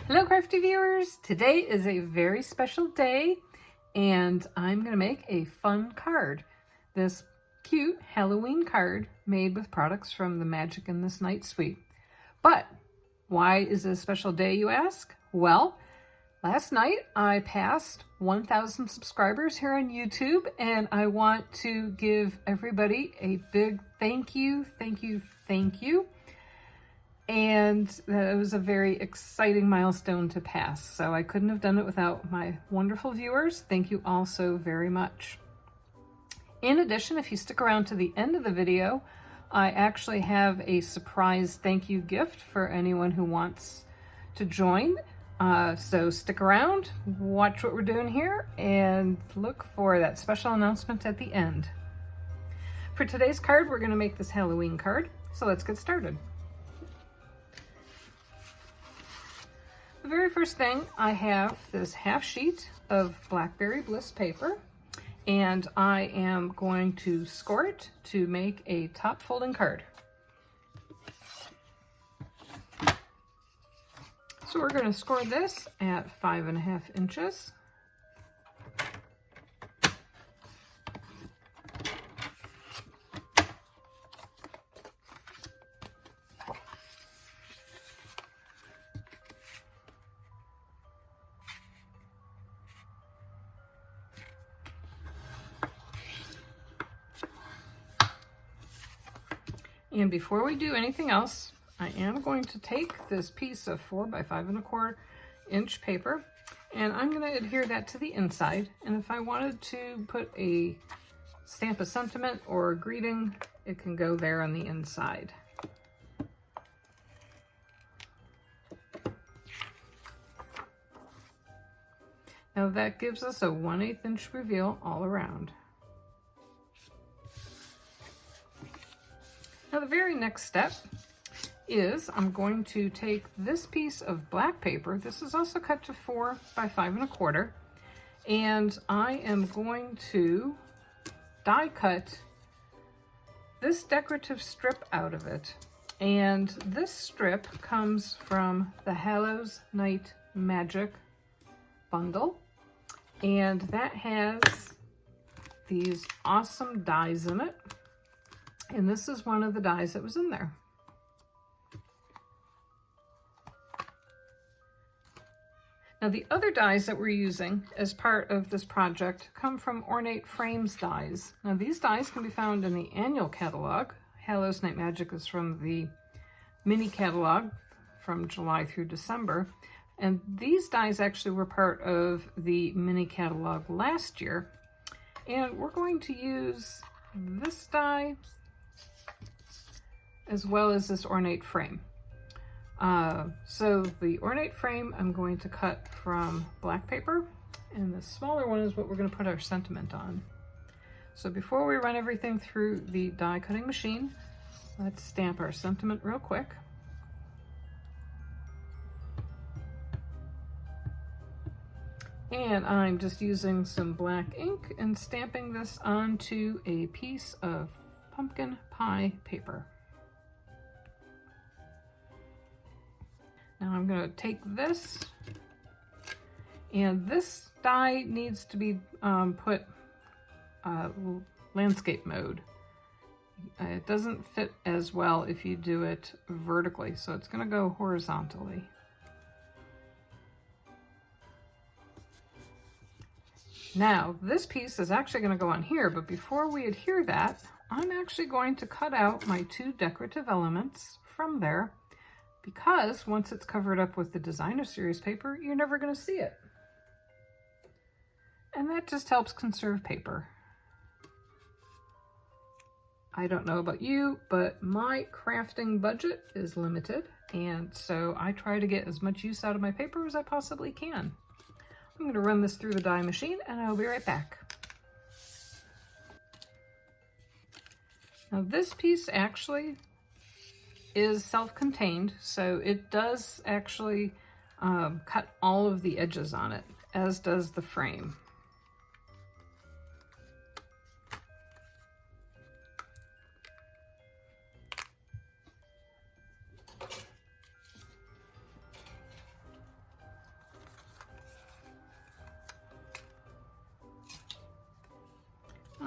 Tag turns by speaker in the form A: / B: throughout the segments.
A: Hello crafty viewers! Today is a very special day and I'm going to make a fun card. This cute Halloween card made with products from the Magic in This Night suite. But why is it a special day, you ask? Well, last night I passed 1,000 subscribers here on YouTube and I want to give everybody a big thank you. And it was a very exciting milestone to pass. So I couldn't have done it without my wonderful viewers. Thank you all so very much. In addition, if you stick around to the end of the video, I actually have a surprise thank you gift for anyone who wants to join. So stick around, watch what we're doing here, and look for that special announcement at the end. For today's card, we're going to make this Halloween card. So let's get started. The very first thing, I have this half sheet of Blackberry Bliss paper, and I am going to score it to make a top folding card. So we're going to score this at 5.5 inches. And before we do anything else, I am going to take this piece of 4 by 5.25 inch paper and I'm going to adhere that to the inside. And if I wanted to put a stamp of sentiment or a greeting, it can go there on the inside. Now that gives us a 1/8 inch reveal all around. Now the very next step is I'm going to take this piece of black paper. This is also cut to 4 by 5.25, and I am going to die cut this decorative strip out of it. And this strip comes from the Halloween Night Magic bundle, and that has these awesome dies in it. And this is one of the dies that was in there. Now the other dies that we're using as part of this project come from Ornate Frames dies. Now these dies can be found in the annual catalog. Halloween Night Magic is from the mini catalog from July through December. And these dies actually were part of the mini catalog last year. And we're going to use this die as well as this ornate frame. So the ornate frame I'm going to cut from black paper, and the smaller one is what we're going to put our sentiment on. So before we run everything through the die cutting machine, let's stamp our sentiment real quick. And I'm just using some black ink and stamping this onto a piece of pumpkin pie paper. Now I'm going to take this, and this die needs to be put landscape mode. It doesn't fit as well if you do it vertically, so it's going to go horizontally. Now this piece is actually going to go on here, but before we adhere that, I'm actually going to cut out my 2 decorative elements from there, because once it's covered up with the designer series paper, you're never going to see it. And that just helps conserve paper. I don't know about you, but my crafting budget is limited, and so I try to get as much use out of my paper as I possibly can. I'm going to run this through the die machine and I'll be right back. Now this piece actually is self-contained, so it does actually cut all of the edges on it, as does the frame.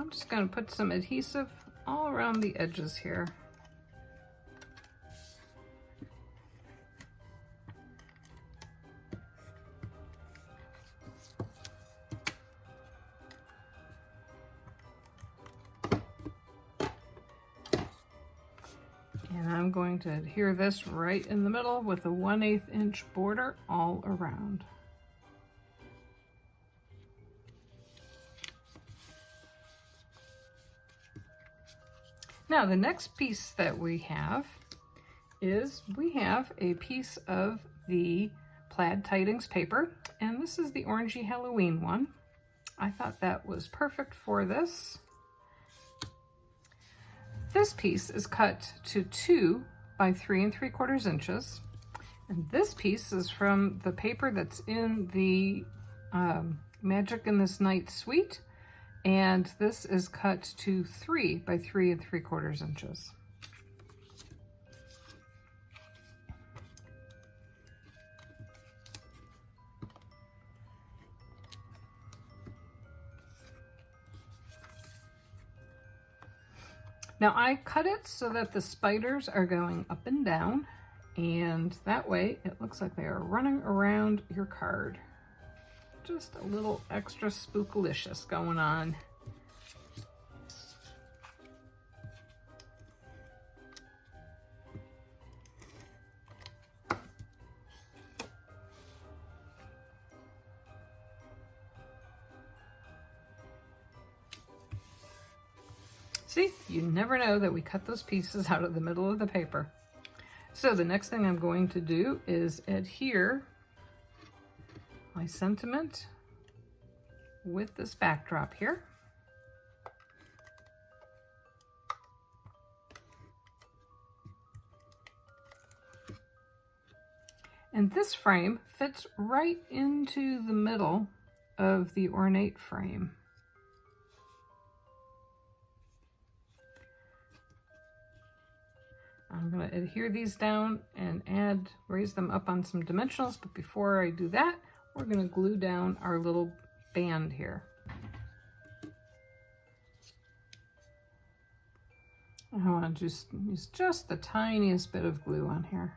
A: I'm just going to put some adhesive all around the edges here. And I'm going to adhere this right in the middle with a 1/8 inch border all around. Now the next piece that we have is a piece of the Plaid Tidings paper, and this is the orangey Halloween one. I thought that was perfect for this. This piece is cut to 2 by 3 3/4 inches, and this piece is from the paper that's in the Magic in This Night suite, and this is cut to 3 by 3 3/4 inches. Now I cut it so that the spiders are going up and down, and that way it looks like they are running around your card. Just a little extra spookalicious going on. See, you never know that we cut those pieces out of the middle of the paper. So the next thing I'm going to do is adhere my sentiment with this backdrop here. And this frame fits right into the middle of the ornate frame. I'm going to adhere these down and raise them up on some dimensionals, but before I do that, we're going to glue down our little band here. I want to just use just the tiniest bit of glue on here.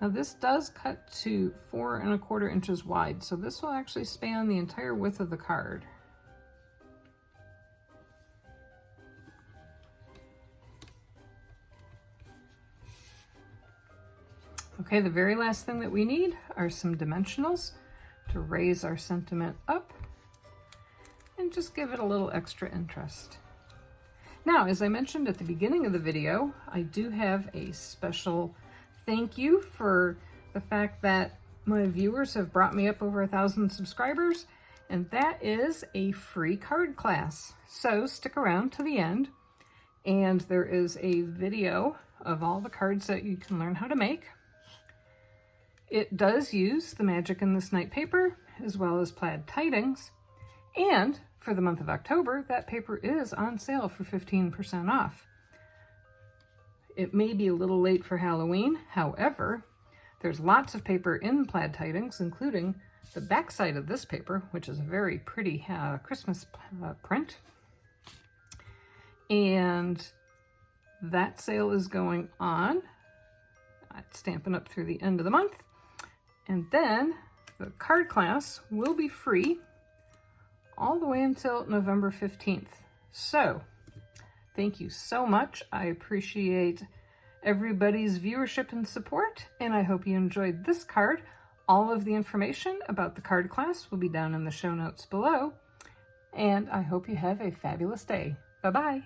A: Now this does cut to 4 1/4 inches wide, so this will actually span the entire width of the card. Okay, the very last thing that we need are some dimensionals to raise our sentiment up and just give it a little extra interest. Now, as I mentioned at the beginning of the video, I do have a special thank you for the fact that my viewers have brought me up over 1,000 subscribers, and that is a free card class. So stick around to the end, and there is a video of all the cards that you can learn how to make. It does use the Magic in This Night paper, as well as Plaid Tidings, and for the month of October, that paper is on sale for 15% off. It may be a little late for Halloween, however, there's lots of paper in Plaid Tidings, including the back side of this paper, which is a very pretty Christmas print. And that sale is going on at Stampin' up through the end of the month. And then the card class will be free all the way until November 15th. So, thank you so much. I appreciate everybody's viewership and support, and I hope you enjoyed this card. All of the information about the card class will be down in the show notes below, and I hope you have a fabulous day. Bye-bye.